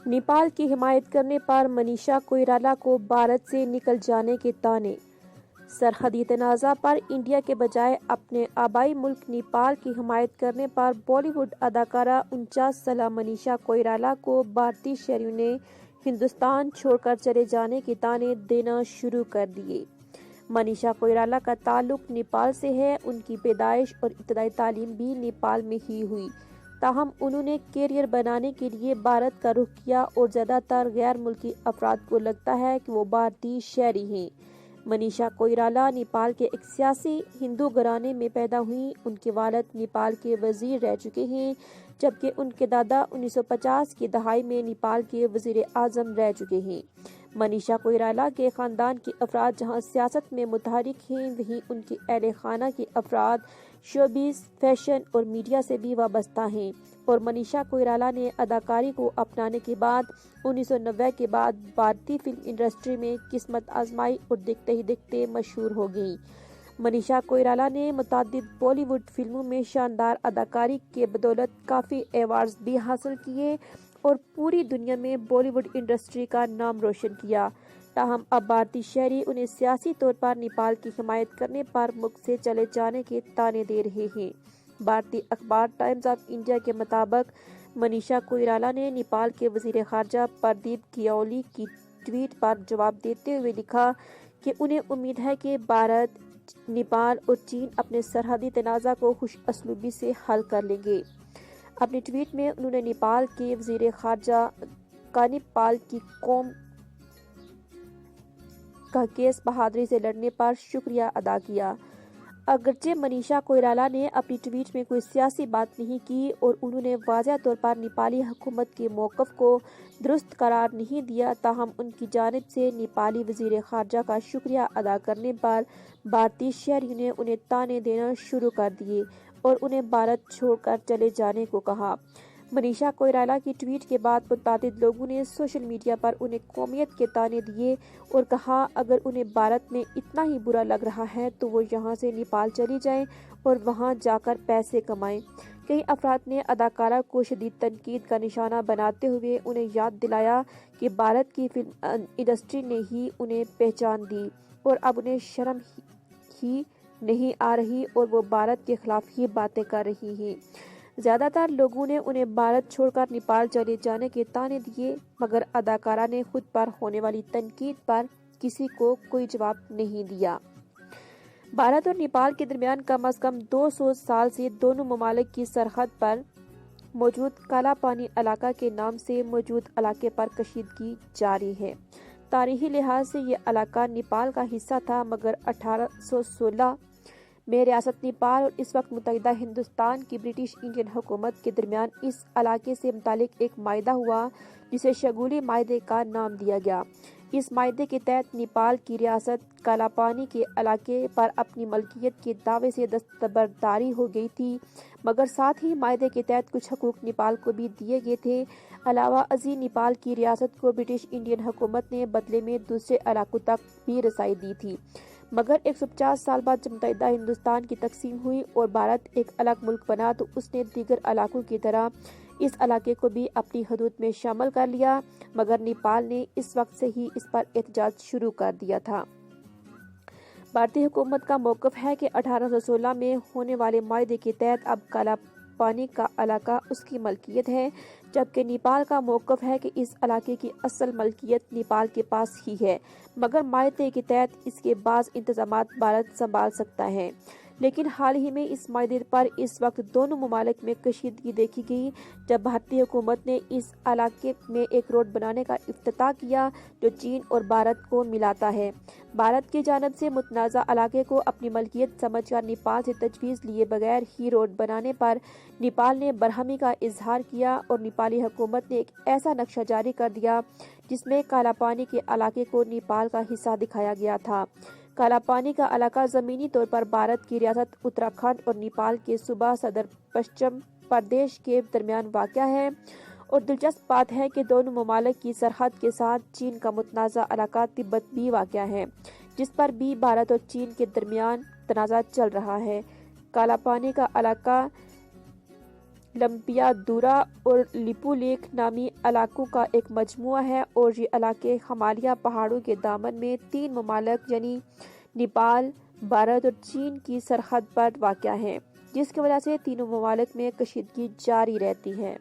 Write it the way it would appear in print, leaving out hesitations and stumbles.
नेपाल की हिमायत करने पर मनीषा कोइराला को भारत से निकल जाने के ताने। सरहदी तनाज़ा पर इंडिया के बजाय अपने आबाई मुल्क नेपाल की हिमायत करने पर बॉलीवुड अदाकारा 49 साला मनीषा कोइराला को भारतीय शहरियों ने हिंदुस्तान छोड़कर चले जाने के ताने देना शुरू कर दिए। मनीषा कोइराला का ताल्लुक नेपाल से है। उनकी पैदाइश और इब्तदाई तालीम भी नेपाल में ही हुई। ताहम उन्होंने कैरियर बनाने के लिए भारत का रुख किया और ज़्यादातर गैर मुल्की अफराद को लगता है कि वो भारतीय शहरी हैं। मनीषा कोइराला नेपाल के एक सियासी हिंदू घराने में पैदा हुई। उनके वालिद नेपाल के वजीर रह चुके हैं, जबकि उनके दादा 1950 की दहाई में नेपाल के वजीर आजम रह चुके हैं। मनीषा कोइराला के ख़ानदान के अफराद जहां सियासत में मुतहरिक हैं, वहीं उनके अहले खाना के अफराद शोबिज़, फैशन और मीडिया से भी वाबस्ता हैं। और मनीषा कोइराला ने अदाकारी को अपनाने के बाद 1990 के बाद भारतीय फिल्म इंडस्ट्री में किस्मत आजमाई और देखते ही देखते मशहूर हो गई। मनीषा कोइराला ने मुतअद्दिद बॉलीवुड फिल्मों में शानदार अदाकारी के बदौलत काफ़ी अवार्ड्स भी हासिल किए और पूरी दुनिया में बॉलीवुड इंडस्ट्री का नाम रोशन किया। ताहम अब भारतीय शहरी उन्हें सियासी तौर पर नेपाल की हिमायत करने पर मुल्क से चले जाने के ताने दे रहे हैं। भारतीय अखबार टाइम्स ऑफ इंडिया के मुताबिक मनीषा कोइराला ने नेपाल के वजीर खारजा प्रदीप ग्यावाली की ट्वीट पर जवाब देते हुए लिखा कि उन्हें उम्मीद है कि भारत, नेपाल और चीन अपने सरहदी तनाज़ा को खुश असलूबी से हल कर लेंगे। अपने ट्वीट में उन्होंने नेपाल के वजीर खारजा का नेपाल की कौम का केस बहादुरी से लड़ने पर शुक्रिया अदा किया। अगरचे मनीषा कोइराला ने अपनी ट्वीट में कोई सियासी बात नहीं की और उन्होंने वाज़ह तौर पर नेपाली हुकूमत के मौक़िफ़ को दुरुस्त करार नहीं दिया, ताहम उनकी जानिब से नेपाली वज़ीर ख़ारजा का शुक्रिया अदा करने पर भारतीय शहरियों ने उन्हें ताने देना शुरू कर दिए और उन्हें भारत छोड़कर चले जाने को कहा। मनीषा कोइराला की ट्वीट के बाद मुतअद्दिद लोगों ने सोशल मीडिया पर उन्हें कौमियत के ताने दिए और कहा अगर उन्हें भारत में इतना ही बुरा लग रहा है तो वो यहाँ से नेपाल चली जाएं और वहाँ जाकर पैसे कमाएं। कई अफराद ने अदाकारा को शदीद तनकीद का निशाना बनाते हुए उन्हें याद दिलाया कि भारत की फिल्म इंडस्ट्री ने ही उन्हें पहचान दी और अब उन्हें शर्म ही नहीं आ रही और वो भारत के खिलाफ ही बातें कर रही हैं। ज़्यादातर लोगों ने उन्हें भारत छोड़कर नेपाल चले जाने के ताने दिए, मगर अदाकारा ने खुद पर होने वाली तनकीद पर किसी को कोई जवाब नहीं दिया। भारत और नेपाल के दरमियान कम से कम 200 साल से दोनों ममालिक की सरहद पर मौजूद काला पानी इलाका के नाम से मौजूद इलाके पर कशीदगी जारी है। तारीखी लिहाज से ये इलाका नेपाल का हिस्सा था, मगर 1816 में रियासत नेपाल और इस वक्त मुत्तहिदा हिंदुस्तान की ब्रिटिश इंडियन हुकूमत के दरमियान इस इलाके से मुतालिक एक मायदा हुआ, जिसे शगुली मायदे का नाम दिया गया। इस मायदे के तहत नेपाल की रियासत कालापानी के इलाके पर अपनी मलकियत के दावे से दस्तबरदारी हो गई थी, मगर साथ ही मायदे के तहत कुछ हकूक नेपाल को भी दिए गए थे। अलावा अजी नेपाल की रियासत को ब्रिटिश इंडियन हुकूमत ने बदले में दूसरे इलाकों तक भी रसाई दी थी। मगर 150 साल बाद जब मुत्तहिदा हिंदुस्तान की तकसीम हुई और भारत एक अलग मुल्क बना तो उसने दीगर इलाकों की तरह इस इलाके को भी अपनी हदूद में शामिल कर लिया, मगर नेपाल ने इस वक्त से ही इस पर एहतजाज शुरू कर दिया था। भारतीय हुकूमत का मौक़िफ़ है कि 1816 में होने वाले मायदे के तहत अब काला पानी का इलाका उसकी मलकियत है, जबकि नेपाल का मौक़िफ़ है कि इस इलाके की असल मलकियत नेपाल के पास ही है, मगर मायदे के तहत इसके बाज़ इंतज़ामात भारत संभाल सकता है। लेकिन हाल ही में इस मायदे पर इस वक्त दोनों ममालिक में कशीदगी देखी गई, जब भारतीय हुकूमत ने इस इलाके में एक रोड बनाने का इफ्तिताह किया जो चीन और भारत को मिलाता है। भारत की जानब से मुतनाज़ा इलाके को अपनी मलकियत समझकर नेपाल से तजवीज़ लिए बगैर ही रोड बनाने पर नेपाल ने बरहमी का इजहार किया और नेपाली हुकूमत ने एक ऐसा नक्शा जारी कर दिया जिसमें काला पानी के इलाके को नेपाल का हिस्सा दिखाया गया था। काला पानी का इलाका ज़मीनी तौर पर भारत की रियासत उत्तराखंड और नेपाल के सूबा सदर पश्चिम प्रदेश के दरमियान वाक़या है। और दिलचस्प बात है कि दोनों ममालिक की सरहद के साथ चीन का मुतनाज़ा इलाका तिब्बत भी वाक़या है, जिस पर भी भारत और चीन के दरमियान तनाज़ा चल रहा है। काला पानी का इलाका لمپیا دورا اور لیپو لیک نامی علاقوں کا ایک مجموعہ ہے اور یہ علاقے ہمالیہ پہاڑوں کے دامن میں 3 ممالک یعنی نیپال، بھارت اور چین کی سرحد پر واقع ہیں، جس کی وجہ سے تینوں ممالک میں کشیدگی جاری رہتی ہے۔